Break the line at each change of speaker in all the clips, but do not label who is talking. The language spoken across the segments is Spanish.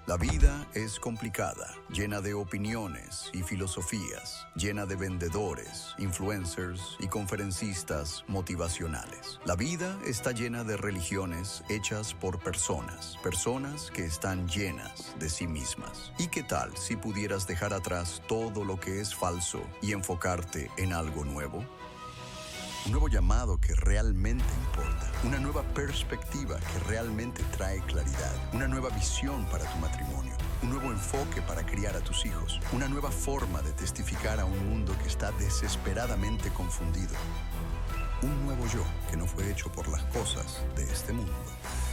La vida es complicada, llena de opiniones y filosofías, llena de vendedores, influencers y conferencistas motivacionales. La vida está llena de religiones hechas por personas que están llenas de sí mismas. ¿Y qué tal si pudieras dejar atrás todo lo que es falso y enfocarte en algo nuevo? Un nuevo llamado que realmente importa, una nueva perspectiva que realmente trae claridad, una nueva visión para tu matrimonio, un nuevo enfoque para criar a tus hijos, una nueva forma de testificar a un mundo que está desesperadamente confundido. Un nuevo yo que no fue hecho por las cosas de este mundo,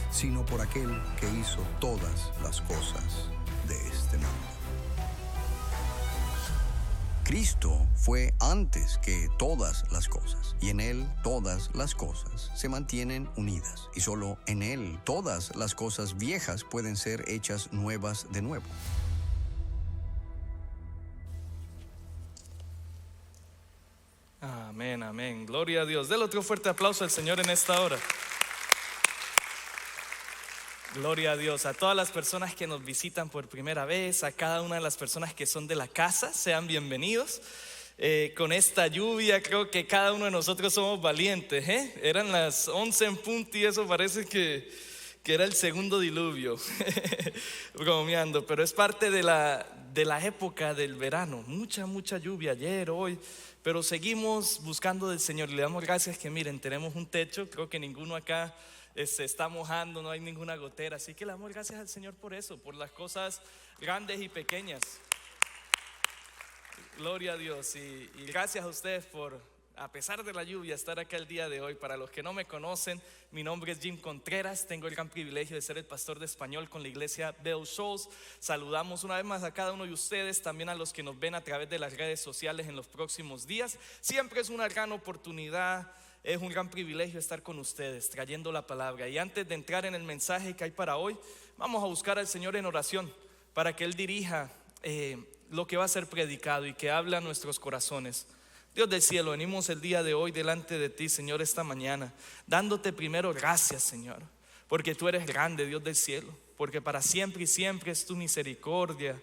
sino por aquel que hizo todas las cosas de este mundo. Cristo fue antes que todas las cosas, y en Él todas las cosas se mantienen unidas, y solo en Él todas las cosas viejas pueden ser hechas nuevas de nuevo.
Amén, amén. Gloria a Dios. Dele otro fuerte aplauso al Señor en esta hora. Gloria a Dios. A todas las personas que nos visitan por primera vez, a cada una de las personas que son de la casa, sean bienvenidos. Con esta lluvia creo que cada uno de nosotros somos valientes, Eran las 11 en punto y eso parece que era el segundo diluvio. Bromeando, pero es parte de la época del verano. Mucha lluvia ayer, hoy, pero seguimos buscando del Señor. Le damos gracias que miren, tenemos un techo. Creo que ninguno acá se está mojando, no hay ninguna gotera, así que le damos gracias al Señor por eso, por las cosas grandes y pequeñas. Gloria a Dios y gracias a ustedes por, a pesar de la lluvia, estar acá el día de hoy. Para los que no me conocen, mi nombre es Jim Contreras, tengo el gran privilegio de ser el pastor de español con la iglesia Bell Shoals. Saludamos una vez más a cada uno de ustedes, también a los que nos ven a través de las redes sociales en los próximos días. Siempre es una gran oportunidad, es un gran privilegio estar con ustedes trayendo la palabra. Y antes de entrar en el mensaje que hay para hoy, vamos a buscar al Señor en oración para que Él dirija lo que va a ser predicado y que hable a nuestros corazones. Dios del cielo, venimos el día de hoy delante de ti, Señor, esta mañana, dándote primero gracias, Señor, porque tú eres grande, Dios del cielo, porque para siempre y siempre es tu misericordia,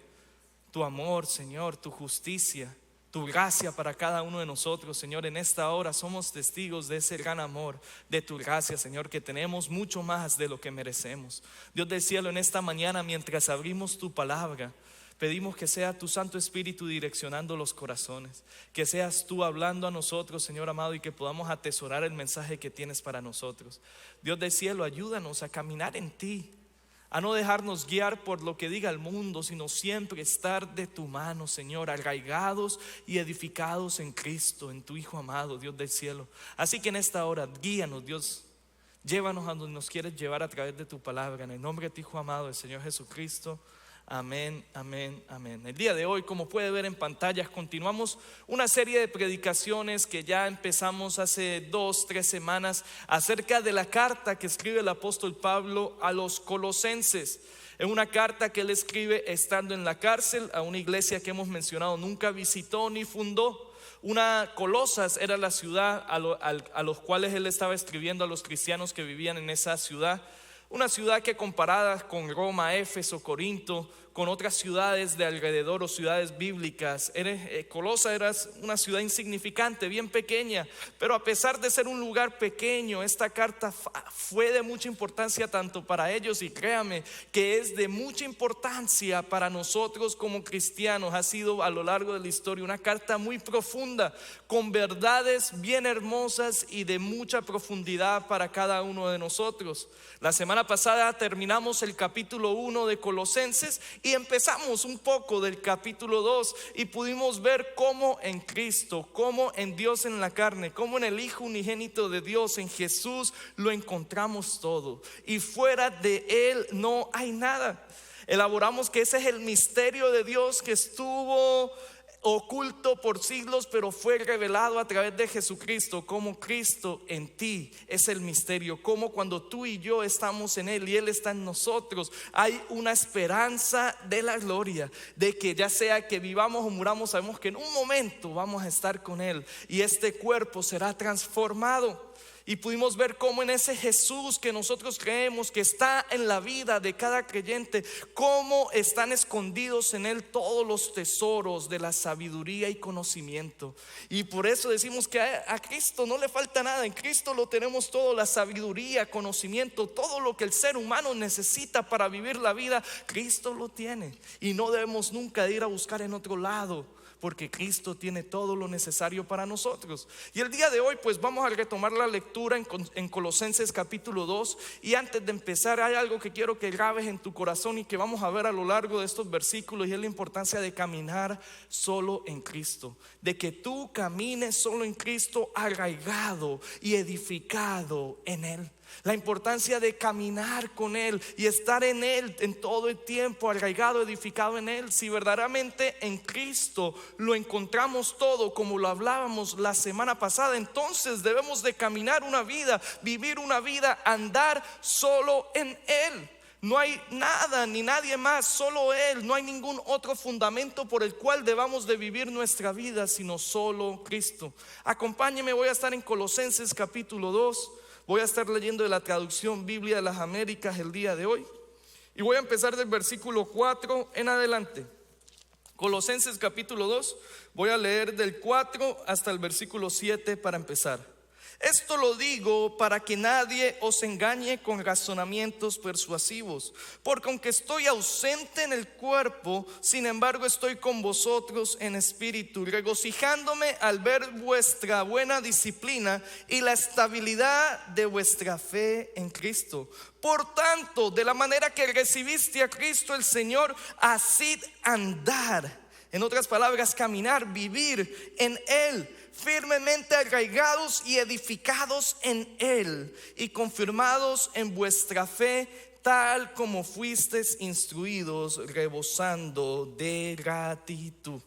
tu amor, Señor, tu justicia, tu gracia para cada uno de nosotros, Señor. En esta hora somos testigos de ese gran amor, de tu gracia, Señor, que tenemos mucho más de lo que merecemos. Dios del cielo, en esta mañana, mientras abrimos tu palabra, pedimos que sea tu Santo Espíritu direccionando los corazones, que seas tú hablando a nosotros, Señor amado, y que podamos atesorar el mensaje que tienes para nosotros. Dios del cielo, ayúdanos a caminar en ti, a no dejarnos guiar por lo que diga el mundo, sino siempre estar de tu mano, Señor, arraigados y edificados en Cristo, en tu Hijo amado, Dios del cielo. Así que en esta hora, guíanos, Dios, llévanos a donde nos quieres llevar a través de tu palabra, en el nombre de tu Hijo amado, el Señor Jesucristo. Amén, amén, amén. El día de hoy, como puede ver en pantallas, continuamos una serie de predicaciones que ya empezamos hace 2-3 semanas acerca de la carta que escribe el apóstol Pablo a los colosenses. Es una carta que él escribe estando en la cárcel a una iglesia que hemos mencionado nunca visitó ni fundó. Colosas era la ciudad a los cuales él estaba escribiendo a los cristianos que vivían en esa ciudad. Una ciudad que comparadas con Roma, Éfeso, Corinto, con otras ciudades de alrededor o ciudades bíblicas, Colosa era una ciudad insignificante, bien pequeña, pero a pesar de ser un lugar pequeño, esta carta fue de mucha importancia tanto para ellos, y créame que es de mucha importancia para nosotros como cristianos. Ha sido a lo largo de la historia una carta muy profunda, con verdades bien hermosas y de mucha profundidad para cada uno de nosotros. La semana pasada terminamos el capítulo 1 de Colosenses y empezamos un poco del capítulo 2 y pudimos ver cómo en Cristo, cómo en Dios en la carne, cómo en el Hijo unigénito de Dios, en Jesús, lo encontramos todo, y fuera de Él no hay nada. Elaboramos que ese es el misterio de Dios que estuvo oculto por siglos, pero fue revelado a través de Jesucristo. Como Cristo en ti es el misterio, como cuando tú y yo estamos en Él y Él está en nosotros, hay una esperanza de la gloria, de que ya sea que vivamos o muramos, sabemos que en un momento vamos a estar con Él y este cuerpo será transformado. Y pudimos ver cómo en ese Jesús que nosotros creemos que está en la vida de cada creyente, cómo están escondidos en Él todos los tesoros de la sabiduría y conocimiento. Y por eso decimos que a Cristo no le falta nada. En Cristo lo tenemos todo: la sabiduría, conocimiento, todo lo que el ser humano necesita para vivir la vida. Cristo lo tiene, y no debemos nunca ir a buscar en otro lado, porque Cristo tiene todo lo necesario para nosotros. Y el día de hoy pues vamos a retomar la lectura en Colosenses capítulo 2. Y antes de empezar, hay algo que quiero que grabes en tu corazón y que vamos a ver a lo largo de estos versículos, y es la importancia de caminar solo en Cristo. De que tú camines solo en Cristo, arraigado y edificado en Él. La importancia de caminar con Él y estar en Él en todo el tiempo, arraigado, edificado en Él. Si verdaderamente en Cristo lo encontramos todo, como lo hablábamos la semana pasada, entonces debemos de caminar una vida, vivir una vida, andar solo en Él. No hay nada ni nadie más, solo Él. No hay ningún otro fundamento por el cual debamos de vivir nuestra vida, sino solo Cristo. Acompáñeme, voy a estar en Colosenses capítulo 2. Voy a estar leyendo de la traducción Biblia de las Américas el día de hoy, y voy a empezar del versículo 4 en adelante. Colosenses capítulo 2, voy a leer del 4 hasta el versículo 7 para empezar. Esto lo digo para que nadie os engañe con razonamientos persuasivos, porque aunque estoy ausente en el cuerpo, sin embargo estoy con vosotros en espíritu, regocijándome al ver vuestra buena disciplina y la estabilidad de vuestra fe en Cristo. Por tanto, de la manera que recibiste a Cristo el Señor, así andar. En otras palabras, caminar, vivir en Él, firmemente arraigados y edificados en Él, y confirmados en vuestra fe, tal como fuisteis instruidos, rebosando de gratitud.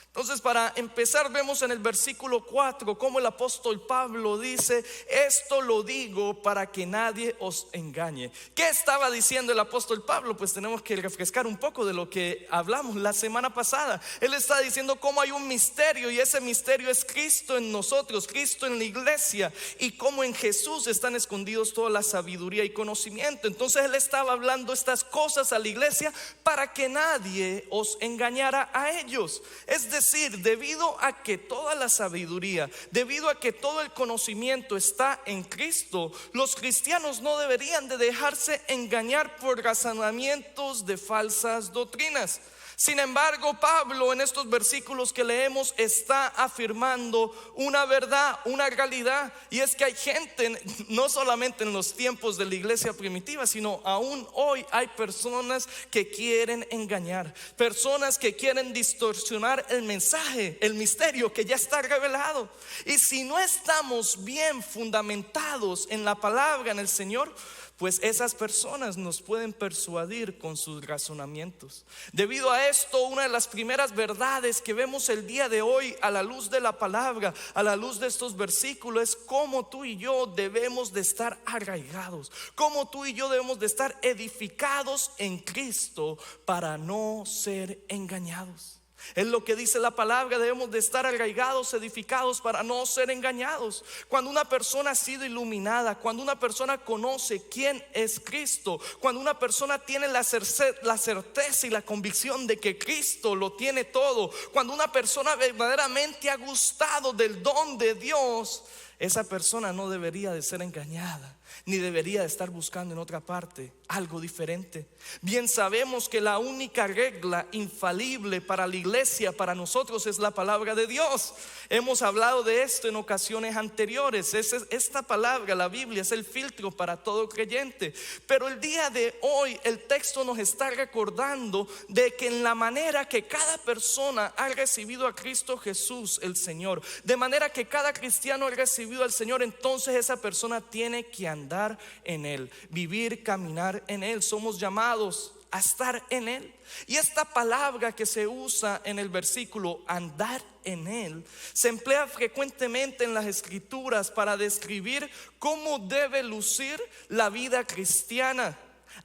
Entonces, para empezar, vemos en el versículo 4 cómo el apóstol Pablo dice: esto lo digo para que nadie os engañe. ¿Qué estaba diciendo el apóstol Pablo? Pues tenemos que refrescar un poco de lo que hablamos la semana pasada. Él está diciendo cómo hay un misterio, y ese misterio es Cristo en nosotros, Cristo en la iglesia, y cómo en Jesús están escondidos toda la sabiduría y conocimiento. Entonces él estaba hablando estas cosas a la iglesia para que nadie os engañara a ellos. Es decir, debido a que toda la sabiduría, debido a que todo el conocimiento está en Cristo, los cristianos no deberían de dejarse engañar por razonamientos de falsas doctrinas. Sin embargo, Pablo en estos versículos que leemos está afirmando una verdad, una realidad, y es que hay gente, no solamente en los tiempos de la iglesia primitiva, sino aún hoy hay personas que quieren engañar, personas que quieren distorsionar el mensaje, el misterio que ya está revelado. Y si no estamos bien fundamentados en la palabra, en el Señor, pues esas personas nos pueden persuadir con sus razonamientos. Debido a esto, una de las primeras verdades que vemos el día de hoy a la luz de la palabra, a la luz de estos versículos, es cómo tú y yo debemos de estar arraigados, cómo tú y yo debemos de estar edificados en Cristo para no ser engañados. Es lo que dice la palabra: debemos de estar arraigados, edificados para no ser engañados. Cuando una persona ha sido iluminada, cuando una persona conoce quién es Cristo, cuando una persona tiene la certeza y la convicción de que Cristo lo tiene todo, cuando una persona verdaderamente ha gustado del don de Dios, esa persona no debería de ser engañada, ni debería de estar buscando en otra parte algo diferente. Bien sabemos que la única regla infalible para la iglesia, para nosotros, es la palabra de Dios. Hemos hablado de esto en ocasiones anteriores. Esta palabra, la Biblia, es el filtro para todo creyente. Pero el día de hoy el texto nos está recordando de que en la manera que cada persona ha recibido a Cristo Jesús el Señor, de manera que cada cristiano ha recibido al Señor, entonces esa persona tiene que andar en Él, vivir, caminar en Él. Somos llamados a estar en Él. Y esta palabra que se usa en el versículo, andar en Él, se emplea frecuentemente en las escrituras para describir cómo debe lucir la vida cristiana.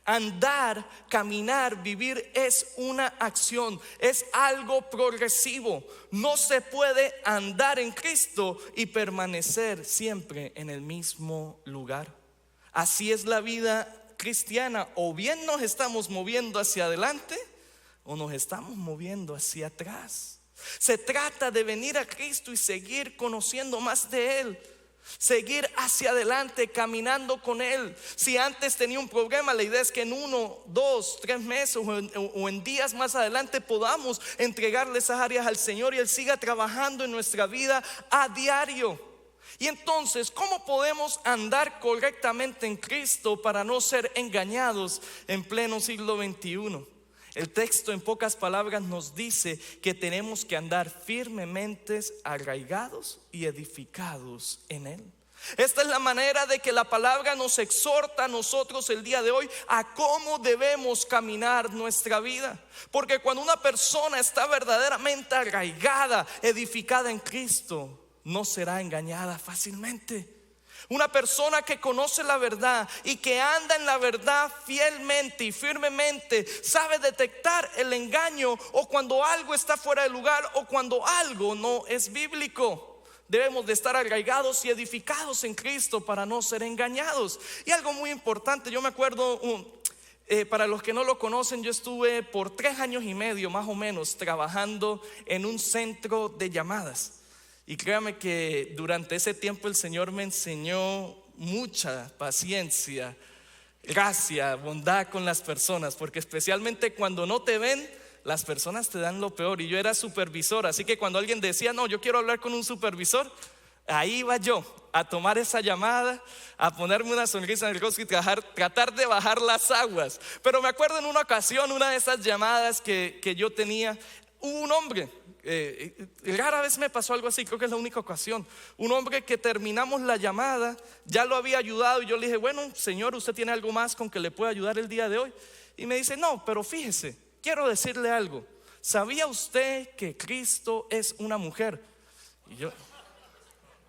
Andar, caminar, vivir es una acción, es algo progresivo. No se puede andar en Cristo y permanecer siempre en el mismo lugar. Así es la vida cristiana, o bien nos estamos moviendo hacia adelante o nos estamos moviendo hacia atrás. Se trata de venir a Cristo y seguir conociendo más de Él, seguir hacia adelante, caminando con Él. Si antes tenía un problema, la idea es que en 1, 2, 3 meses o en días más adelante podamos entregarle esas áreas al Señor y Él siga trabajando en nuestra vida a diario. Y entonces, ¿cómo podemos andar correctamente en Cristo para no ser engañados en pleno siglo XXI? El texto en pocas palabras nos dice que tenemos que andar firmemente arraigados y edificados en Él. Esta es la manera de que la palabra nos exhorta a nosotros el día de hoy a cómo debemos caminar nuestra vida. Porque cuando una persona está verdaderamente arraigada, edificada en Cristo, no será engañada fácilmente. Una persona que conoce la verdad y que anda en la verdad fielmente y firmemente sabe detectar el engaño o cuando algo está fuera de lugar o cuando algo no es bíblico. Debemos de estar arraigados y edificados en Cristo para no ser engañados. Y algo muy importante, yo me acuerdo, para los que no lo conocen, yo estuve por 3 años y medio más o menos trabajando en un centro de llamadas. Y créame que durante ese tiempo el Señor me enseñó mucha paciencia, gracia, bondad con las personas. Porque especialmente cuando no te ven, las personas te dan lo peor. Y yo era supervisor, así que cuando alguien decía, no, yo quiero hablar con un supervisor, ahí iba yo a tomar esa llamada, a ponerme una sonrisa en el rostro y tratar de bajar las aguas. Pero me acuerdo en una ocasión, una de esas llamadas que yo tenía, hubo un hombre. Rara vez me pasó algo así, creo que es la única ocasión. Un hombre que terminamos la llamada, ya lo había ayudado y yo le dije, bueno, señor, ¿usted tiene algo más con que le pueda ayudar el día de hoy? Y me dice, no, pero fíjese, quiero decirle algo. ¿Sabía usted que Cristo es una mujer? Y yo,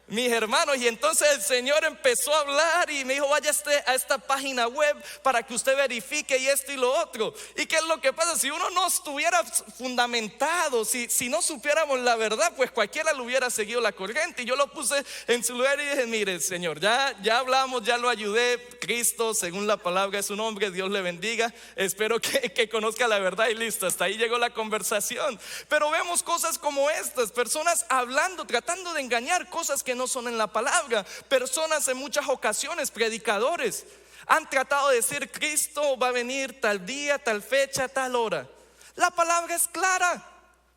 mis hermanos, y entonces el Señor empezó a hablar y me dijo, vaya a esta página web para que usted verifique y esto y lo otro. ¿Y qué es lo que pasa? Si uno no estuviera fundamentado, si no supiéramos la verdad, pues cualquiera le hubiera seguido la corriente. Y yo lo puse en su lugar y dije, mire, Señor, ya hablamos, ya lo ayudé. Cristo, según la palabra, es un hombre, Dios le bendiga. Espero que conozca la verdad y listo, hasta ahí llegó la conversación. Pero vemos cosas como estas, personas hablando, tratando de engañar, cosas que no son en la palabra. Personas en muchas ocasiones, predicadores, han tratado de decir Cristo va a venir tal día, tal fecha, tal hora. La palabra es clara,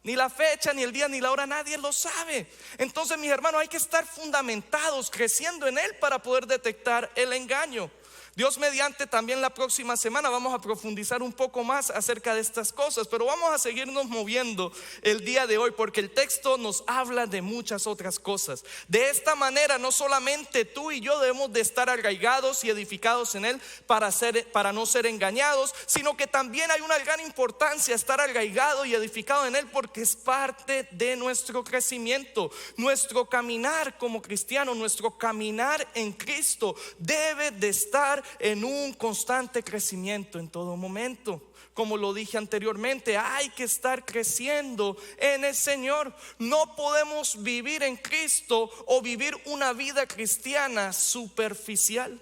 ni la fecha, ni el día, ni la hora, nadie lo sabe. Entonces, mis hermanos, hay que estar fundamentados, creciendo en Él para poder detectar el engaño. Dios mediante, también la próxima semana vamos a profundizar un poco más acerca de estas cosas, pero vamos a seguirnos moviendo el día de hoy porque el texto nos habla de muchas otras cosas. De esta manera, no solamente tú y yo debemos de estar arraigados y edificados en Él para no ser engañados, sino que también hay una gran importancia estar arraigado y edificado en Él porque es parte de nuestro crecimiento. Nuestro caminar como cristiano, nuestro caminar en Cristo debe de estar en un constante crecimiento en todo momento. Como lo dije anteriormente, hay que estar creciendo en el Señor. No podemos vivir en Cristo o vivir una vida cristiana superficial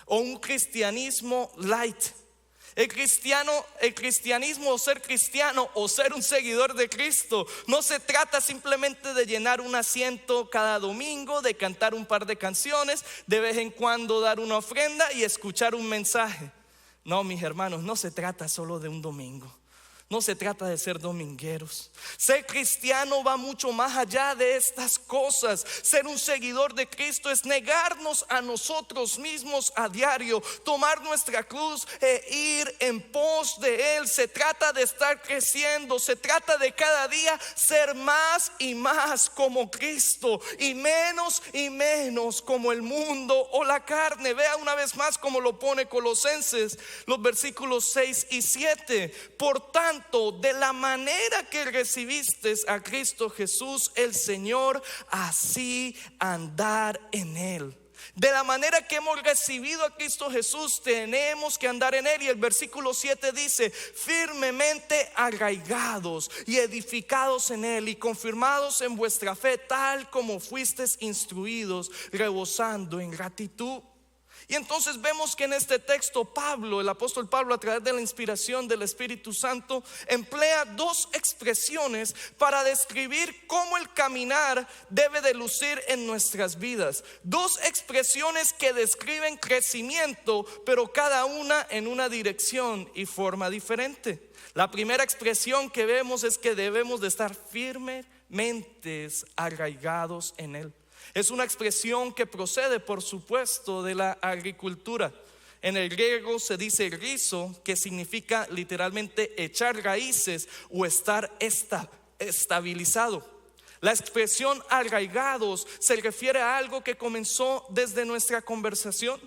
o un cristianismo light. El cristianismo o ser cristiano o ser un seguidor de Cristo no se trata simplemente de llenar un asiento cada domingo, de cantar un par de canciones, de vez en cuando dar una ofrenda y escuchar un mensaje. No, mis hermanos, no se trata solo de un domingo. No se trata de ser domingueros. Ser cristiano va mucho más allá de estas cosas. Ser un seguidor de Cristo es negarnos a nosotros mismos a diario, tomar nuestra cruz e ir en pos de Él. Se trata de estar creciendo, se trata de cada día ser más y más como Cristo y menos como el mundo o la carne. Vea una vez más como lo pone Colosenses, los versículos 6 y 7. Por tanto, de la manera que recibiste a Cristo Jesús el Señor, así andar en Él, De la manera que hemos recibido a Cristo Jesús, tenemos que andar en Él. Y el versículo 7 dice: firmemente arraigados y edificados en Él y confirmados en vuestra fe, tal como fuisteis instruidos, rebosando en gratitud. Y entonces vemos que en este texto Pablo, el apóstol Pablo, a través de la inspiración del Espíritu Santo, emplea dos expresiones para describir cómo el caminar debe de lucir en nuestras vidas. Dos expresiones que describen crecimiento, pero cada una en una dirección y forma diferente. La primera expresión que vemos es que debemos de estar firmemente arraigados en Él. Es una expresión que procede, por supuesto, de la agricultura. En el griego se dice rizo, que significa literalmente echar raíces o estar estabilizado. La expresión arraigados se refiere a algo que comenzó desde nuestra conversión.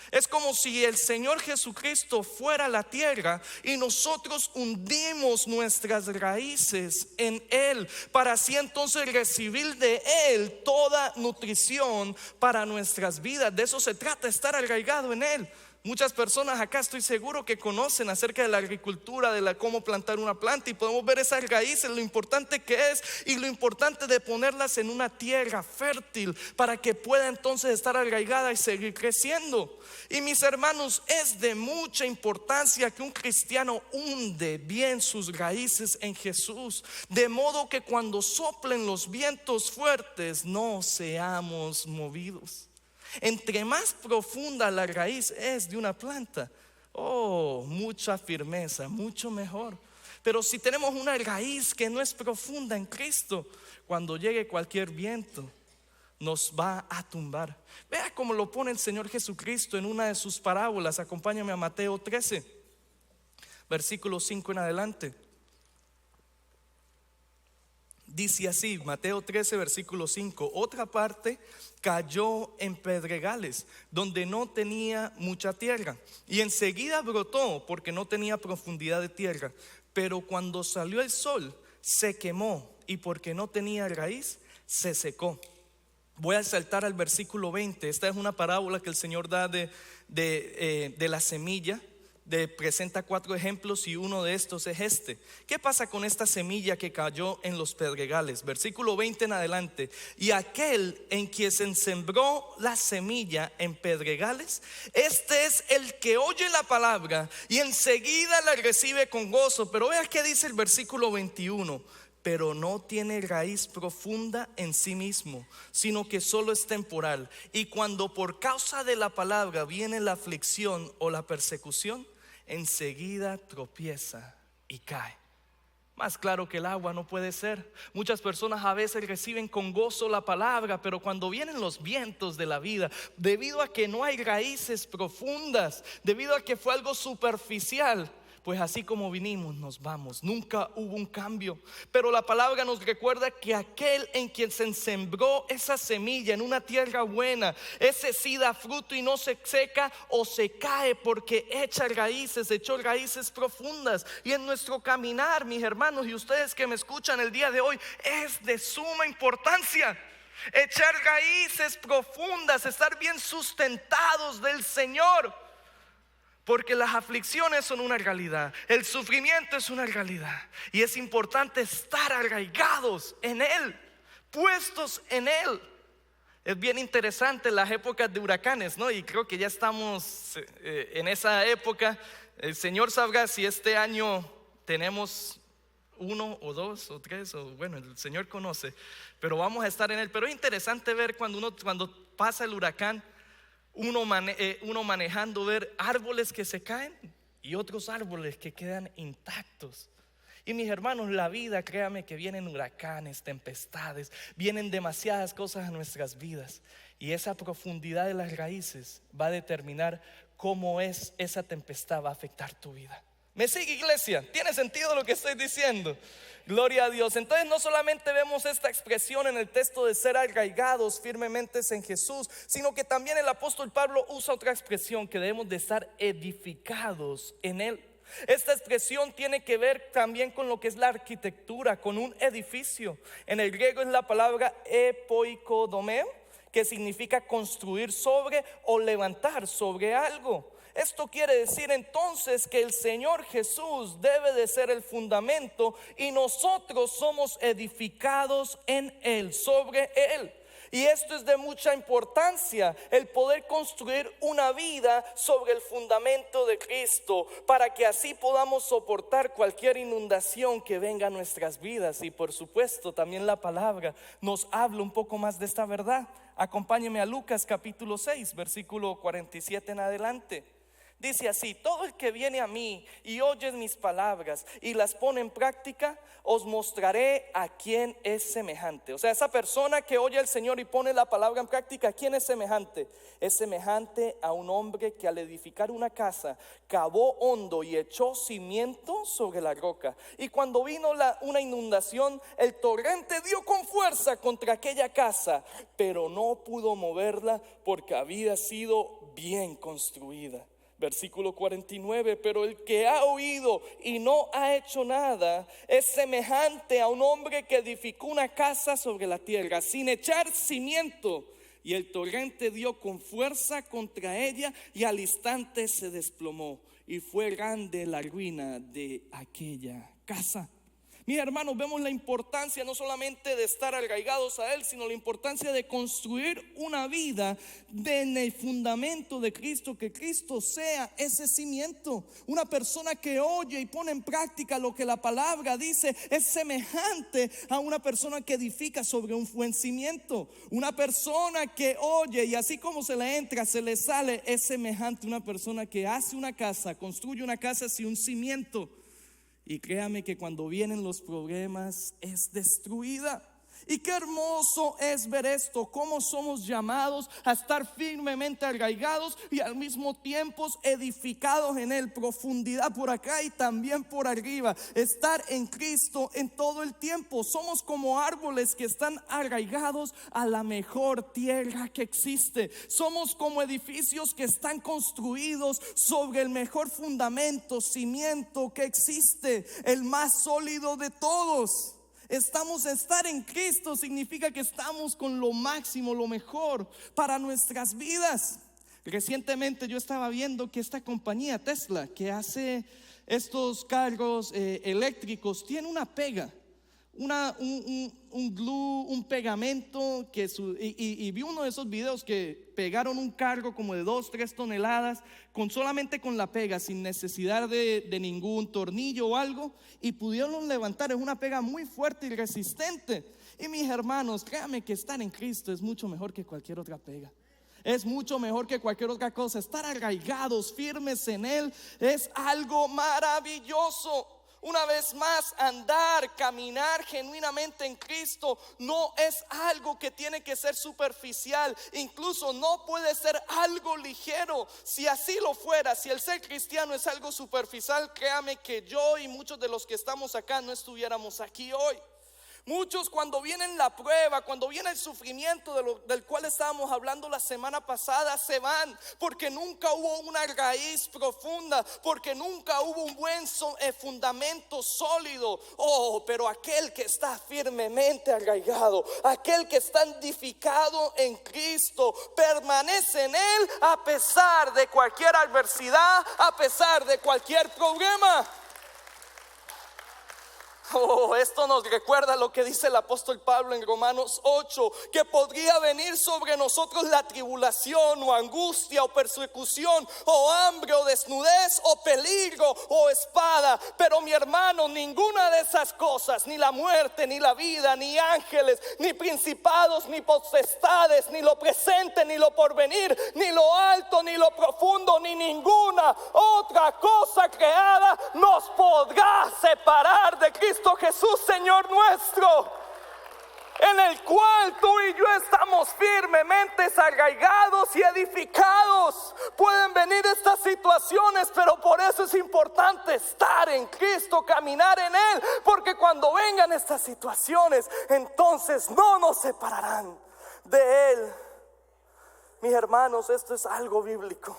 Es como si el Señor Jesucristo fuera la tierra y nosotros hundimos nuestras raíces en Él, para así entonces recibir de Él toda nutrición para nuestras vidas. De eso se trata, estar arraigado en Él. Muchas personas acá estoy seguro que conocen acerca de la agricultura, de cómo plantar una planta, y podemos ver esas raíces, lo importante que es y lo importante de ponerlas en una tierra fértil para que pueda entonces estar arraigada y seguir creciendo. Y mis hermanos, es de mucha importancia que un cristiano hunde bien sus raíces en Jesús, de modo que cuando soplen los vientos fuertes no seamos movidos. Entre más profunda la raíz es de una planta, mucha firmeza, mucho mejor. Pero si tenemos una raíz que no es profunda en Cristo, cuando llegue cualquier viento nos va a tumbar. Vea cómo lo pone el Señor Jesucristo en una de sus parábolas. Acompáñame a Mateo 13, versículo 5 en adelante. Dice así, Mateo 13, versículo 5: otra parte cayó en pedregales, donde no tenía mucha tierra, y enseguida brotó, porque no tenía profundidad de tierra. Pero cuando salió el sol, se quemó, y porque no tenía raíz, se secó. Voy a saltar al versículo 20. Esta es una parábola que el Señor da de la semilla. Presenta 4 ejemplos y uno de estos es este. ¿Qué pasa con esta semilla que cayó en los pedregales? Versículo 20 en adelante: y aquel en quien se sembró la semilla en pedregales, este es el que oye la palabra y enseguida la recibe con gozo. Pero vea qué dice el versículo 21: pero no tiene raíz profunda en sí mismo, sino que solo es temporal. Y cuando por causa de la palabra viene la aflicción o la persecución, enseguida tropieza y cae. Más claro que el agua no puede ser. Muchas personas a veces reciben con gozo la palabra, pero cuando vienen los vientos de la vida, debido a que no hay raíces profundas, debido a que fue algo superficial, pues así como vinimos nos vamos. Nunca hubo un cambio. Pero la palabra nos recuerda que aquel en quien se sembró esa semilla en una tierra buena, ese sí da fruto y no se seca o se cae, porque echó raíces profundas. Y en nuestro caminar, mis hermanos y ustedes que me escuchan el día de hoy, es de suma importancia echar raíces profundas, estar bien sustentados del Señor. Porque las aflicciones son una realidad, el sufrimiento es una realidad, y es importante estar arraigados en Él, puestos en Él. Es bien interesante las épocas de huracanes, ¿no? Y creo que ya estamos en esa época. El Señor sabrá si este año tenemos 1 o 2 o 3, o bueno, el Señor conoce, pero vamos a estar en Él. Pero es interesante ver cuando pasa el huracán, uno manejando, ver árboles que se caen y otros árboles que quedan intactos. Y mis hermanos, la vida, créame que vienen huracanes, tempestades, vienen demasiadas cosas a nuestras vidas, y esa profundidad de las raíces va a determinar cómo esa tempestad va a afectar tu vida. ¿Me sigue, iglesia? ¿Tiene sentido lo que estoy diciendo? Gloria a Dios. Entonces no solamente vemos esta expresión en el texto de ser arraigados firmemente en Jesús, sino que también el apóstol Pablo usa otra expresión, que debemos de estar edificados en Él. Esta expresión tiene que ver también con lo que es la arquitectura, con un edificio. En el griego es la palabra epoikodomeo, que significa construir sobre o levantar sobre algo. Esto quiere decir entonces que el Señor Jesús debe de ser el fundamento y nosotros somos edificados en Él, sobre Él. Y esto es de mucha importancia, el poder construir una vida sobre el fundamento de Cristo, para que así podamos soportar cualquier inundación que venga a nuestras vidas. Y por supuesto también la palabra nos habla un poco más de esta verdad. Acompáñeme a Lucas capítulo 6, versículo 47 en adelante. Dice así: todo el que viene a mí y oye mis palabras y las pone en práctica, os mostraré a quién es semejante. O sea, esa persona que oye al Señor y pone la palabra en práctica, ¿a quién es semejante? Es semejante a un hombre que al edificar una casa cavó hondo y echó cimiento sobre la roca. Y cuando vino una inundación, el torrente dio con fuerza contra aquella casa, pero no pudo moverla porque había sido bien construida. Versículo 49, pero el que ha oído y no ha hecho nada es semejante a un hombre que edificó una casa sobre la tierra sin echar cimiento, y el torrente dio con fuerza contra ella y al instante se desplomó, y fue grande la ruina de aquella casa. Mis hermanos, vemos la importancia no solamente de estar arraigados a Él, sino la importancia de construir una vida en el fundamento de Cristo, que Cristo sea ese cimiento. Una persona que oye y pone en práctica lo que la palabra dice es semejante a una persona que edifica sobre un buen cimiento. Una persona que oye y así como se le entra, se le sale, es semejante a una persona que hace una casa, construye una casa sin un cimiento. Y créame que cuando vienen los problemas es destruida. Y qué hermoso es ver esto, cómo somos llamados a estar firmemente arraigados y al mismo tiempo edificados en Él, profundidad por acá y también por arriba, estar en Cristo en todo el tiempo. Somos como árboles que están arraigados a la mejor tierra que existe. Somos como edificios que están construidos sobre el mejor fundamento, cimiento que existe, el más sólido de todos. Estar en Cristo significa que estamos con lo máximo, lo mejor para nuestras vidas. Recientemente yo estaba viendo que esta compañía Tesla, que hace estos carros eléctricos, tiene una pega, un glue, un pegamento y vi uno de esos videos que pegaron un carro como de 2-3 toneladas solamente con la pega, sin necesidad de ningún tornillo o algo, y pudieron levantar. Es una pega muy fuerte y resistente. Y mis hermanos, créanme que estar en Cristo es mucho mejor que cualquier otra pega. Es mucho mejor que cualquier otra cosa. Estar arraigados, firmes en Él, es algo maravilloso. Una vez más, andar, caminar genuinamente en Cristo no es algo que tiene que ser superficial. Incluso no puede ser algo ligero. Si así lo fuera, si el ser cristiano es algo superficial, créame que yo y muchos de los que estamos acá no estuviéramos aquí hoy. Muchos, cuando viene la prueba, cuando viene el sufrimiento del cual estábamos hablando la semana pasada, se van porque nunca hubo una raíz profunda, porque nunca hubo un buen fundamento sólido. Pero aquel que está firmemente arraigado, aquel que está edificado en Cristo, permanece en Él a pesar de cualquier adversidad, a pesar de cualquier problema. Esto nos recuerda lo que dice el apóstol Pablo en Romanos 8, que podría venir sobre nosotros la tribulación o angustia o persecución o hambre o desnudez o peligro o espada, pero mi hermano, ninguna de esas cosas, ni la muerte, ni la vida, ni ángeles, ni principados, ni potestades, ni lo presente, ni lo porvenir, ni lo alto, ni lo profundo, ni ninguna otra cosa creada nos podrá separar de Cristo Jesús, Señor nuestro, en el cual tú y yo estamos firmemente arraigados y edificados. Pueden venir estas situaciones, pero por eso es importante estar en Cristo, caminar en Él, porque cuando vengan estas situaciones, entonces no nos separarán de Él. Mis hermanos, esto es algo bíblico.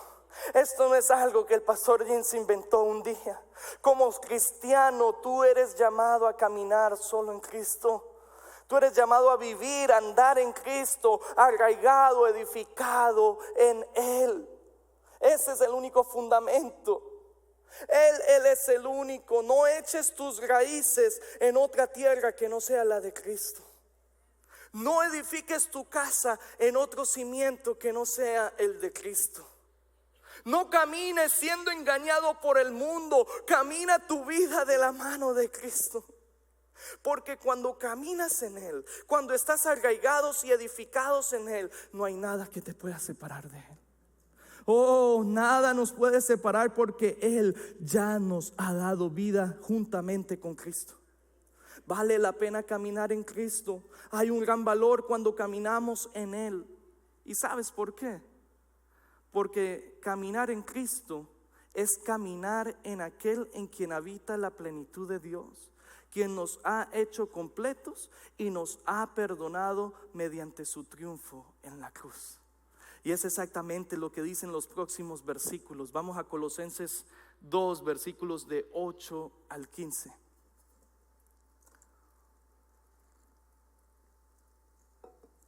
Esto no es algo que el pastor Jim se inventó un día. Como cristiano, tú eres llamado a caminar solo en Cristo.
Tú eres llamado a vivir, a andar en Cristo, arraigado, edificado en Él. Ese es el único fundamento. Él es el único. No eches tus raíces en otra tierra que no sea la de Cristo. No edifiques tu casa en otro cimiento que no sea el de Cristo. No camines siendo engañado por el mundo. Camina tu vida de la mano de Cristo. Porque cuando caminas en Él, cuando estás arraigados y edificados en Él, no hay nada que te pueda separar de Él. Oh, nada nos puede separar porque Él ya nos ha dado vida juntamente con Cristo. Vale la pena caminar en Cristo. Hay un gran valor cuando caminamos en Él. ¿Y sabes por qué? Porque caminar en Cristo es caminar en aquel en quien habita la plenitud de Dios, quien nos ha hecho completos y nos ha perdonado mediante su triunfo en la cruz. Y es exactamente lo que dicen los próximos versículos. Vamos a Colosenses 2, versículos de 8 al 15.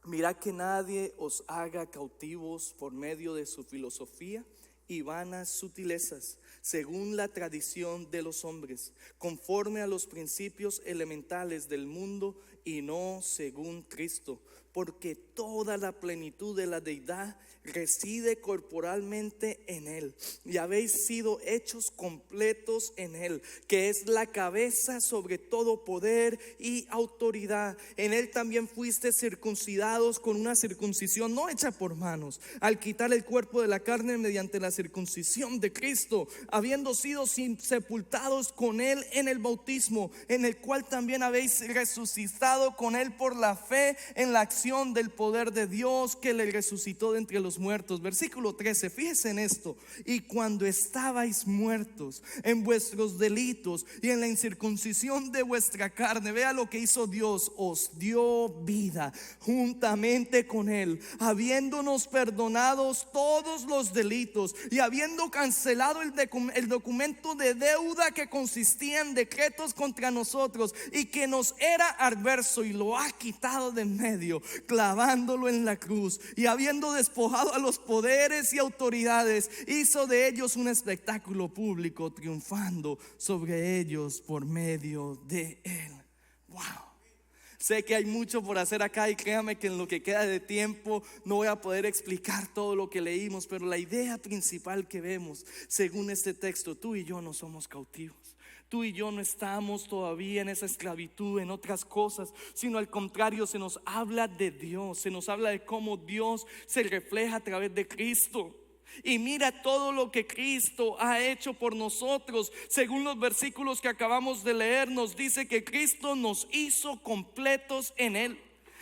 Mirad que nadie os haga cautivos por medio de su filosofía y vanas sutilezas, según la tradición de los hombres, conforme a los principios elementales del mundo y no según Cristo, porque toda la plenitud de la deidad reside corporalmente en Él, y habéis sido hechos completos en Él, que es la cabeza sobre todo poder y autoridad. En Él también fuiste circuncidados con una circuncisión no hecha por manos, al quitar el cuerpo de la carne mediante la circuncisión de Cristo, habiendo sido sepultados con Él en el bautismo, en el cual también habéis resucitado con Él por la fe en la acción del poder de Dios que le resucitó de entre los muertos. Versículo 13, fíjense en esto: y cuando estabais muertos en vuestros delitos y en la incircuncisión de vuestra carne, vea lo que hizo Dios, os dio vida juntamente con Él, habiéndonos perdonados todos los delitos y habiendo cancelado el documento de deuda que consistía en decretos contra nosotros y que nos era adverso, y lo ha quitado de en medio, clavándolo en la cruz, y habiendo despojado a los poderes y autoridades, hizo de ellos un espectáculo público, triunfando sobre ellos por medio de Él. Wow. Sé que hay mucho por hacer acá, y créame que en lo que queda de tiempo no voy a poder explicar todo lo que leímos, pero la idea principal que vemos según este texto: tú y yo no somos cautivos. Tú y yo no estamos todavía en esa esclavitud, en otras cosas, sino al contrario, se nos habla de Dios, se nos habla de cómo Dios se refleja a través de Cristo. Y mira todo lo que Cristo ha hecho por nosotros. Según los versículos que acabamos de leer, nos dice que Cristo nos hizo completos en Él.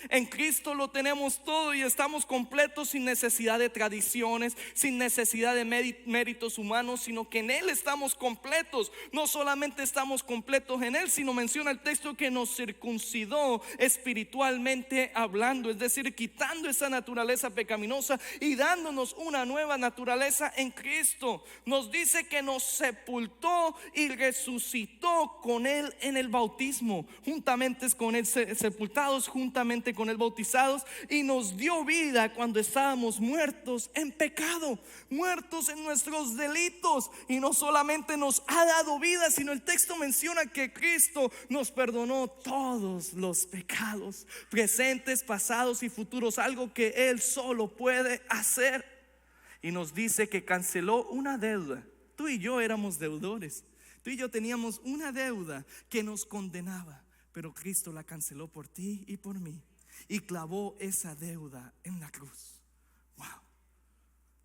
En Cristo lo tenemos todo y estamos completos, sin necesidad de tradiciones, sin necesidad de méritos humanos, sino que en Él estamos completos. No solamente estamos completos en Él, sino menciona el texto que nos circuncidó espiritualmente hablando, es decir, quitando esa naturaleza pecaminosa y dándonos una nueva naturaleza en Cristo. Nos dice que nos sepultó y resucitó con Él en el bautismo, juntamente con Él sepultados, juntamente con Él bautizados, y nos dio vida cuando estábamos muertos en pecado, muertos en nuestros delitos. Y no solamente nos ha dado vida, sino el texto menciona que Cristo nos perdonó todos los pecados, presentes, pasados y futuros, algo que Él solo puede hacer. Y nos dice que canceló una deuda. Tú y yo éramos deudores, tú y yo teníamos una deuda que nos condenaba, pero Cristo la canceló por ti y por mí, y clavó esa deuda en la cruz.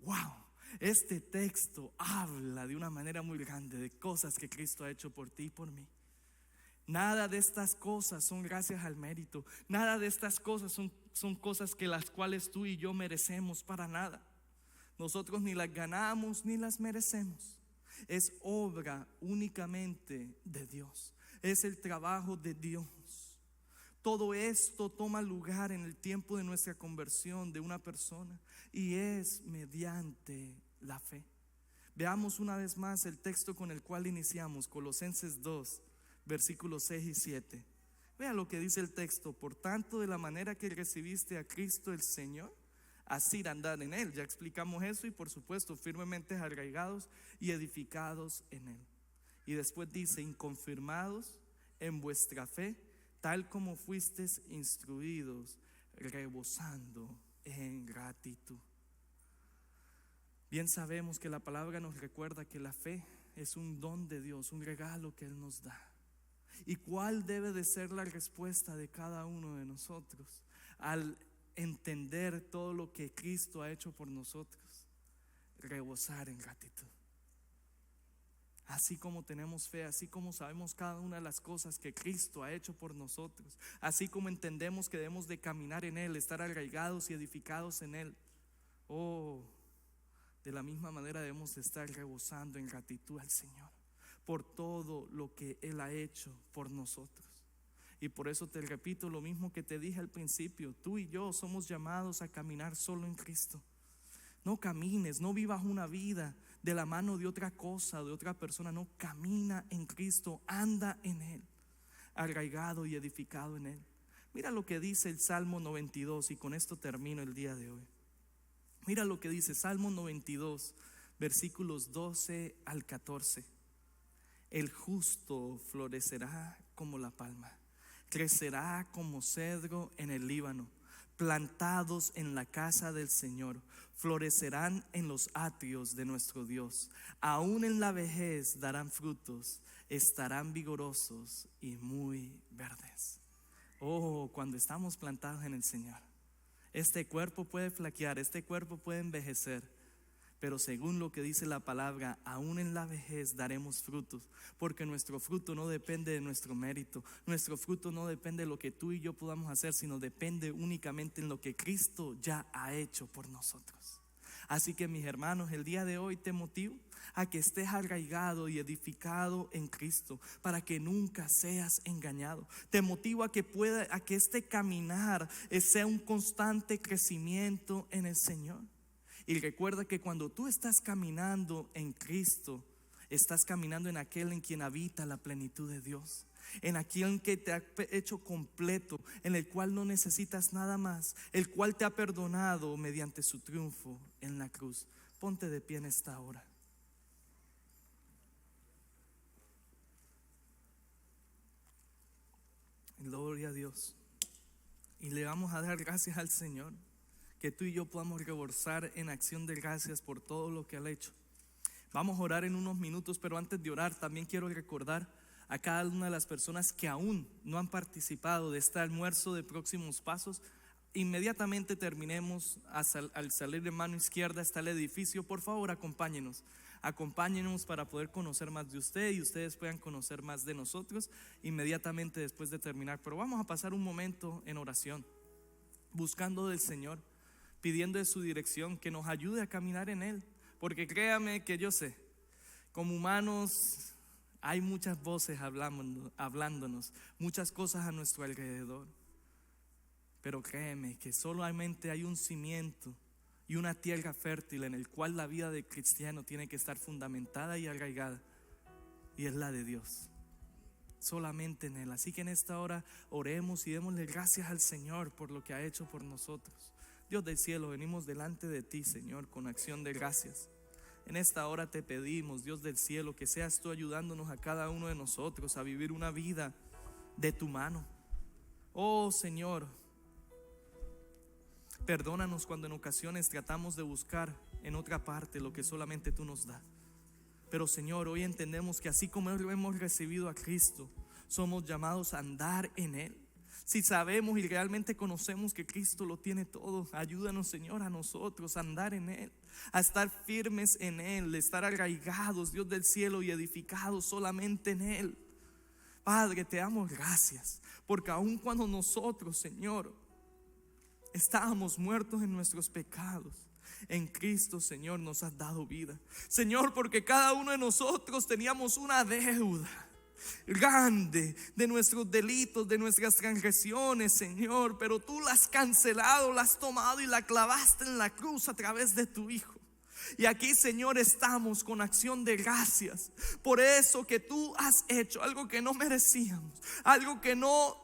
Wow. Este texto habla de una manera muy grande de cosas que Cristo ha hecho por ti y por mí. Nada de estas cosas son gracias al mérito. Nada de estas cosas son cosas que las cuales tú y yo merecemos, para nada. Nosotros ni las ganamos ni las merecemos. Es obra únicamente de Dios. Es el trabajo de Dios. Todo esto toma lugar en el tiempo de nuestra conversión de una persona, y es mediante la fe. Veamos una vez más el texto con el cual iniciamos, Colosenses 2, versículos 6 y 7. Vea lo que dice el texto: por tanto, de la manera que recibiste a Cristo el Señor, así andad en Él. Ya explicamos eso, y por supuesto, firmemente arraigados y edificados en Él. Y después dice: inconfirmados en vuestra fe, tal como fuisteis instruidos, rebosando en gratitud. Bien sabemos que la palabra nos recuerda que la fe es un don de Dios, un regalo que Él nos da. ¿Y cuál debe de ser la respuesta de cada uno de nosotros al entender todo lo que Cristo ha hecho por nosotros? Rebosar en gratitud. Así como tenemos fe, así como sabemos cada una de las cosas que Cristo ha hecho por nosotros, así como entendemos que debemos de caminar en Él, estar arraigados y edificados en Él, de la misma manera debemos de estar rebosando en gratitud al Señor por todo lo que Él ha hecho por nosotros. Y por eso te repito lo mismo que te dije al principio: tú y yo somos llamados a caminar solo en Cristo. No camines, no vivas una vida de la mano de otra cosa, de otra persona. No, camina en Cristo, anda en Él, arraigado y edificado en Él. Mira lo que dice el Salmo 92, y con esto termino el día de hoy. Mira lo que dice Salmo 92, versículos 12 al 14. El justo florecerá como la palma, crecerá como cedro en el Líbano, plantados en la casa del Señor, florecerán en los atrios de nuestro Dios. Aún en la vejez darán frutos, estarán vigorosos y muy verdes. Cuando estamos plantados en el Señor, este cuerpo puede flaquear, este cuerpo puede envejecer, pero según lo que dice la palabra, aún en la vejez daremos frutos, porque nuestro fruto no depende de nuestro mérito, nuestro fruto no depende de lo que tú y yo podamos hacer, sino depende únicamente en lo que Cristo ya ha hecho por nosotros. Así que, mis hermanos, el día de hoy te motivo a que estés arraigado y edificado en Cristo, para que nunca seas engañado. Te motivo a que este caminar sea un constante crecimiento en el Señor. Y recuerda que cuando tú estás caminando en Cristo, estás caminando en aquel en quien habita la plenitud de Dios, en aquel que te ha hecho completo, en el cual no necesitas nada más, el cual te ha perdonado mediante su triunfo en la cruz. Ponte de pie en esta hora. Gloria a Dios. Y le vamos a dar gracias al Señor, que tú y yo podamos rebosar en acción de gracias por todo lo que Él ha hecho. Vamos a orar en unos minutos, pero antes de orar también quiero recordar a cada una de las personas que aún no han participado de este almuerzo de próximos pasos. Inmediatamente terminemos, al salir de mano izquierda está el edificio. Por favor, acompáñenos para poder conocer más de usted y ustedes puedan conocer más de nosotros inmediatamente después de terminar. Pero vamos a pasar un momento en oración, buscando del Señor, pidiendo de su dirección, que nos ayude a caminar en Él. Porque créame que yo sé, como humanos hay muchas voces hablándonos, muchas cosas a nuestro alrededor. Pero créeme que solamente hay un cimiento y una tierra fértil en el cual la vida de cristiano tiene que estar fundamentada y arraigada, y es la de Dios. Solamente en Él. Así que en esta hora oremos y démosle gracias al Señor por lo que ha hecho por nosotros. Dios del cielo, venimos delante de ti, Señor, con acción de gracias. En esta hora te pedimos, Dios del cielo, que seas tú ayudándonos a cada uno de nosotros a vivir una vida de tu mano. Señor, perdónanos cuando en ocasiones tratamos de buscar en otra parte lo que solamente tú nos das. Pero Señor, hoy entendemos que así como hemos recibido a Cristo, somos llamados a andar en Él. Si sabemos y realmente conocemos que Cristo lo tiene todo, ayúdanos, Señor, a nosotros a andar en Él, a estar firmes en Él, a estar arraigados, Dios del cielo, y edificados solamente en Él. Padre, te damos gracias, porque aun cuando nosotros, Señor, estábamos muertos en nuestros pecados, en Cristo, Señor, nos has dado vida. Señor, porque cada uno de nosotros teníamos una deuda grande de nuestros delitos, de nuestras transgresiones, Señor, pero tú la has cancelado, la has tomado y la clavaste en la cruz a través de tu Hijo. Y aquí, Señor, estamos con acción de gracias por eso que tú has hecho, algo que no merecíamos, algo que no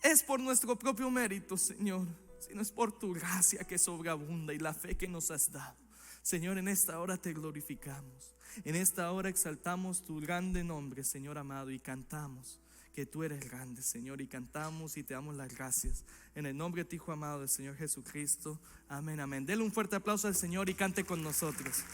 es por nuestro propio mérito, Señor, sino es por tu gracia que sobreabunda y la fe que nos has dado. Señor, en esta hora te glorificamos, en esta hora exaltamos tu grande nombre, Señor amado, y cantamos que tú eres grande, Señor, y cantamos y te damos las gracias en el nombre de tu Hijo amado, del Señor Jesucristo. Amén, amén. Dele un fuerte aplauso al Señor y cante con nosotros.